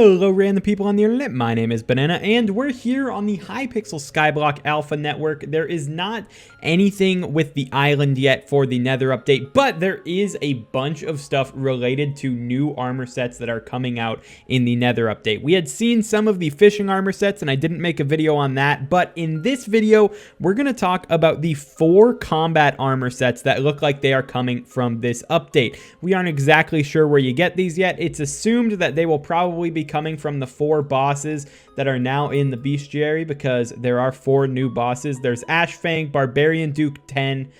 Hello random people on the internet, my name is Banana and we're here on the Hypixel Skyblock Alpha Network. There is not anything with the island yet for the Nether update, but there is a bunch of stuff related to new armor sets that are coming out in the Nether update. We had seen some of the fishing armor sets and I didn't make a video on that, but in this video we're going to talk about the 4 combat armor sets that look like they are coming from this update. We aren't exactly sure where you get these yet. It's assumed that they will probably be coming from the 4 bosses that are now in the bestiary because there are 4 new bosses. There's Ashfang, Barbarian Duke 10,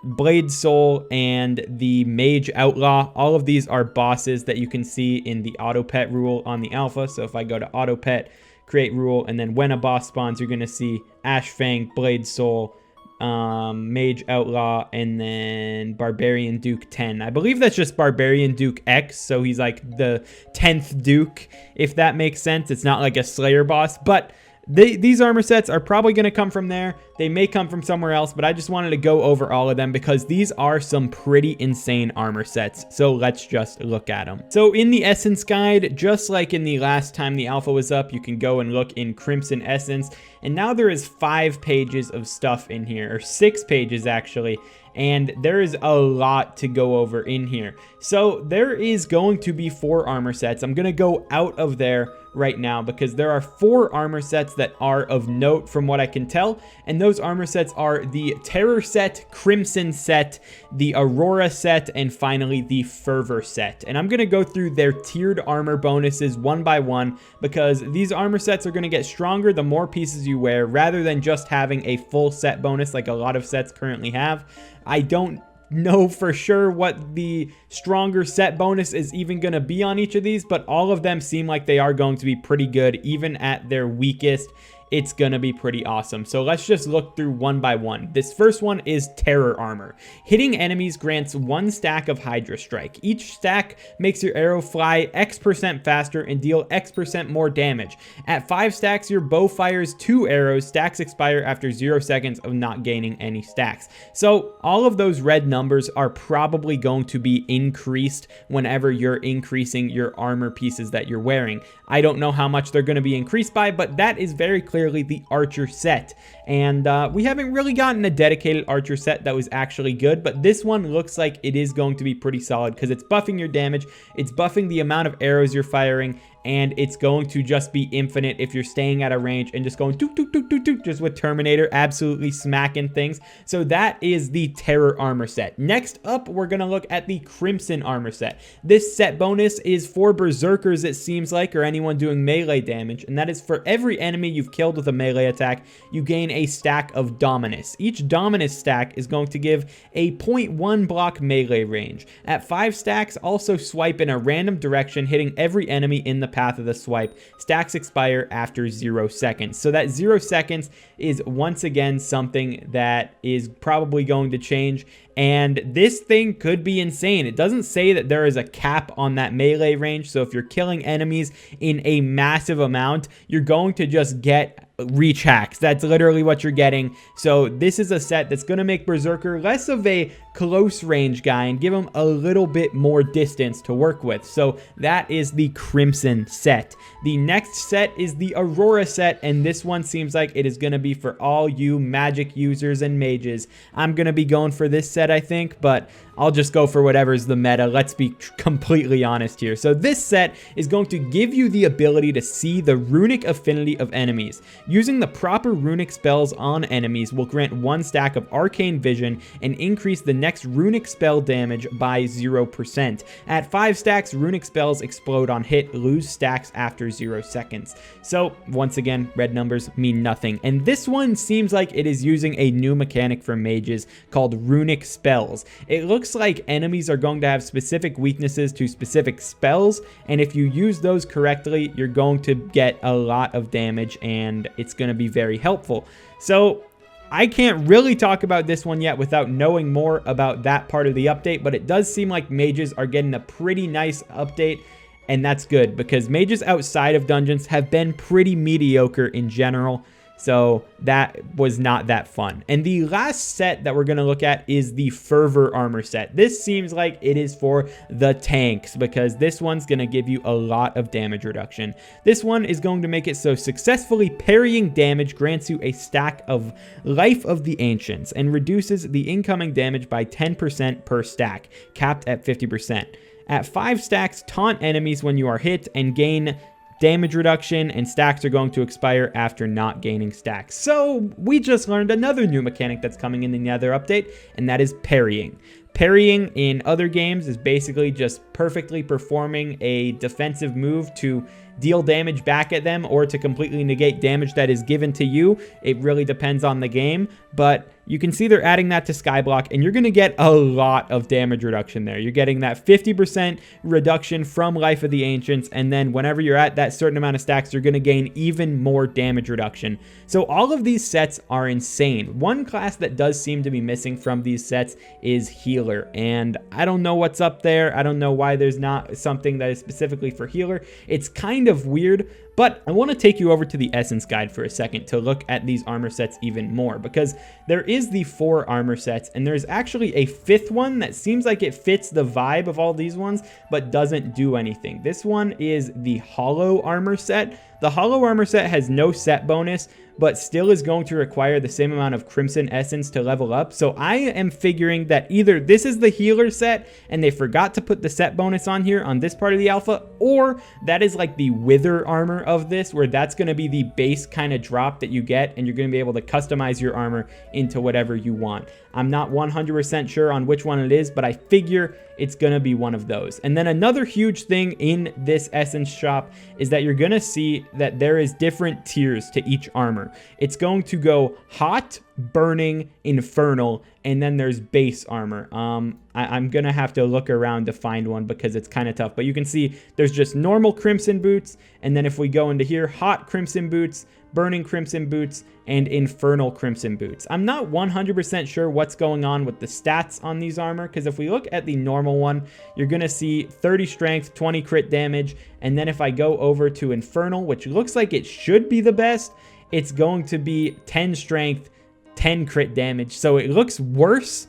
Blade Soul, and the Mage Outlaw. All of these are bosses that you can see in the auto pet rule on the alpha. So if I go to auto pet, create rule, and then when a boss spawns, you're going to see Ashfang, Blade Soul, Mage Outlaw, and then Barbarian Duke 10. I believe that's just Barbarian Duke X, so he's like the 10th Duke, if that makes sense. It's not like a Slayer boss, but these armor sets are probably going to come from there. They may come from somewhere else, but I just wanted to go over all of them because these are some pretty insane armor sets. So let's just look at them. So in the Essence Guide, just like in the last time the alpha was up, you can go and look in Crimson Essence. And now there is 5 pages of stuff in here, or 6 pages actually. And there is a lot to go over in here. So there is going to be 4 armor sets. I'm going to go out of there right now because there are 4 armor sets that are of note from what I can tell. And those armor sets are the Terror set, Crimson set, the Aurora set, and finally the Fervor set. And I'm going to go through their tiered armor bonuses one by one because these armor sets are going to get stronger the more pieces you wear rather than just having a full set bonus like a lot of sets currently have. I don't know for sure what the stronger set bonus is even going to be on each of these, but all of them seem like they are going to be pretty good. Even at their weakest, it's going to be pretty awesome. So let's just look through one by one. This first one is Terror Armor. Hitting enemies grants 1 stack of Hydra Strike. Each stack makes your arrow fly X% faster and deal X% more damage. At 5 stacks, your bow fires 2 arrows. Stacks expire after 0 seconds of not gaining any stacks. So all of those red numbers are probably going to be increased whenever you're increasing your armor pieces that you're wearing. I don't know how much they're going to be increased by, but that is very clearly the Archer set. And we haven't really gotten a dedicated Archer set that was actually good, but this one looks like it is going to be pretty solid because it's buffing your damage, it's buffing the amount of arrows you're firing, and it's going to just be infinite if you're staying at a range and just going dook, dook, dook, dook, dook, just with Terminator absolutely smacking things. So that is the Terror armor set. Next up, we're going to look at the Crimson armor set. This set bonus is for berserkers, it seems like, or anyone doing melee damage, and that is for every enemy you've killed with a melee attack, you gain a stack of Dominus. Each Dominus stack is going to give a 0.1 block melee range. At 5 stacks, also swipe in a random direction, hitting every enemy in the path of the swipe. Stacks expire after 0 seconds. So that 0 seconds is once again something that is probably going to change. And this thing could be insane. It doesn't say that there is a cap on that melee range. So if you're killing enemies in a massive amount, you're going to just get reach hacks. That's literally what you're getting. So this is a set that's going to make Berserker less of a close range guy and give him a little bit more distance to work with. So that is the Crimson set. The next set is the Aurora set, and this one seems like it is going to be for all you magic users and mages. I'm going to be going for this set, I think, but I'll just go for whatever's the meta. Let's be completely honest here. So this set is going to give you the ability to see the runic affinity of enemies. Using the proper runic spells on enemies will grant 1 stack of arcane vision and increase the next runic spell damage by 0%. At 5 stacks, runic spells explode on hit, lose stacks after 0 seconds. So once again, red numbers mean nothing. And this one seems like it is using a new mechanic for mages called runic spells. It looks like enemies are going to have specific weaknesses to specific spells, and if you use those correctly, you're going to get a lot of damage and it's going to be very helpful. So I can't really talk about this one yet without knowing more about that part of the update, but it does seem like mages are getting a pretty nice update, and that's good because mages outside of dungeons have been pretty mediocre in general. So that was not that fun. And the last set that we're going to look at is the Fervor armor set. This seems like it is for the tanks because this one's going to give you a lot of damage reduction. This one is going to make it so successfully parrying damage grants you a stack of Life of the Ancients and reduces the incoming damage by 10% per stack, capped at 50%. At 5 stacks, taunt enemies when you are hit and gain damage reduction, and stacks are going to expire after not gaining stacks. So we just learned another new mechanic that's coming in the Nether update, and that is parrying. Parrying in other games is basically just perfectly performing a defensive move to deal damage back at them or to completely negate damage that is given to you. It really depends on the game, but you can see they're adding that to Skyblock, and you're going to get a lot of damage reduction there. You're getting that 50% reduction from Life of the Ancients, and then whenever you're at that certain amount of stacks, you're going to gain even more damage reduction. So all of these sets are insane. One class that does seem to be missing from these sets is Healer, and I don't know what's up there. I don't know why there's not something that is specifically for Healer. It's kind of weird, but I want to take you over to the Essence Guide for a second to look at these armor sets even more, because there is the 4 armor sets, and there's actually a 5th one that seems like it fits the vibe of all these ones, but doesn't do anything. This one is the Hollow armor set. The Hollow armor set has no set bonus, but still is going to require the same amount of Crimson Essence to level up. So I am figuring that either this is the Healer set and they forgot to put the set bonus on here on this part of the alpha, or that is like the Wither armor of this, where that's going to be the base kind of drop that you get, and you're going to be able to customize your armor into whatever you want. I'm not 100% sure on which one it is, but I figure it's going to be one of those. And then another huge thing in this Essence shop is that you're going to see that there is different tiers to each armor. It's going to go Hot, Burning, Infernal, and then there's base armor. I'm going to have to look around to find one because it's kind of tough. But you can see there's just normal Crimson Boots, and then if we go into here, Hot Crimson Boots, Burning Crimson Boots, and Infernal Crimson Boots. I'm not 100% sure what's going on with the stats on these armor, because if we look at the normal one, you're going to see 30 strength, 20 crit damage, and then if I go over to Infernal, which looks like it should be the best, it's going to be 10 strength, 10 crit damage. So it looks worse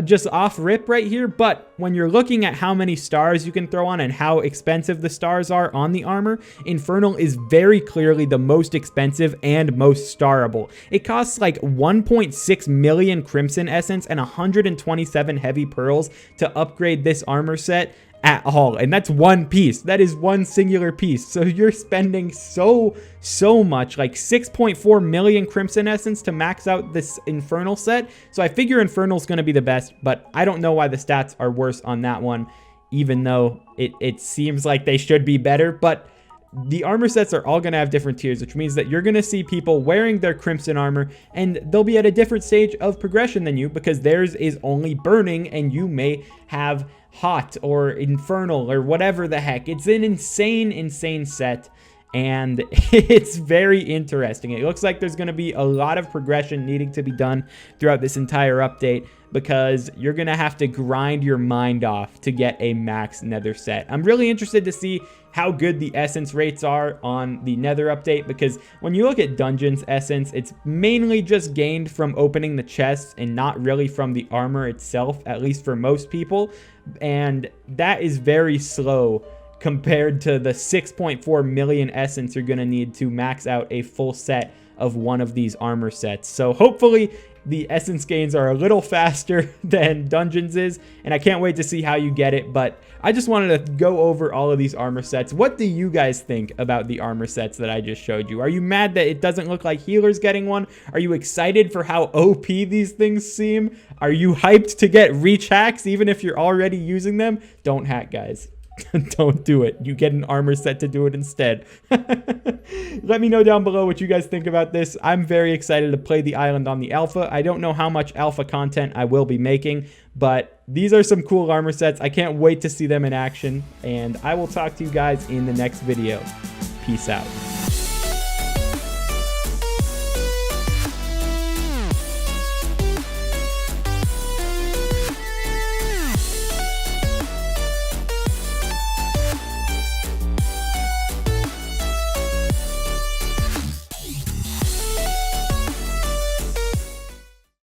just off rip right here, but when you're looking at how many stars you can throw on and how expensive the stars are on the armor, Infernal is very clearly the most expensive and most starable. It costs like 1.6 million Crimson Essence and 127 heavy pearls to upgrade this armor set at all, and that's one piece. That is one singular piece. So you're spending so much, like 6.4 million Crimson Essence to max out this Infernal set. So I figure Infernal's going to be the best, but I don't know why the stats are worse on that one, even though it seems like they should be better. But the armor sets are all going to have different tiers, which means that you're going to see people wearing their Crimson armor, and they'll be at a different stage of progression than you, because theirs is only Burning, and you may have Hot or Infernal or whatever the heck. It's an insane set, and it's very interesting. It looks like there's going to be a lot of progression needing to be done throughout this entire update, because you're going to have to grind your mind off to get a max Nether set. I'm really interested to see how good the essence rates are on the Nether update, because when you look at Dungeons Essence, it's mainly just gained from opening the chests and not really from the armor itself, at least for most people, and that is very slow compared to the 6.4 million essence you're going to need to max out a full set of one of these armor sets. So hopefully the essence gains are a little faster than Dungeons is, and I can't wait to see how you get it. But I just wanted to go over all of these armor sets. What do you guys think about the armor sets that I just showed you? Are you mad that it doesn't look like Healer's getting one? Are you excited for how OP these things seem? Are you hyped to get reach hacks even if you're already using them? Don't hack, guys. Don't do it. You get an armor set to do it instead. Let me know down below what you guys think about this. I'm very excited to play the island on the alpha. I don't know how much alpha content I will be making, but these are some cool armor sets. I can't wait to see them in action, and I will talk to you guys in the next video. Peace out.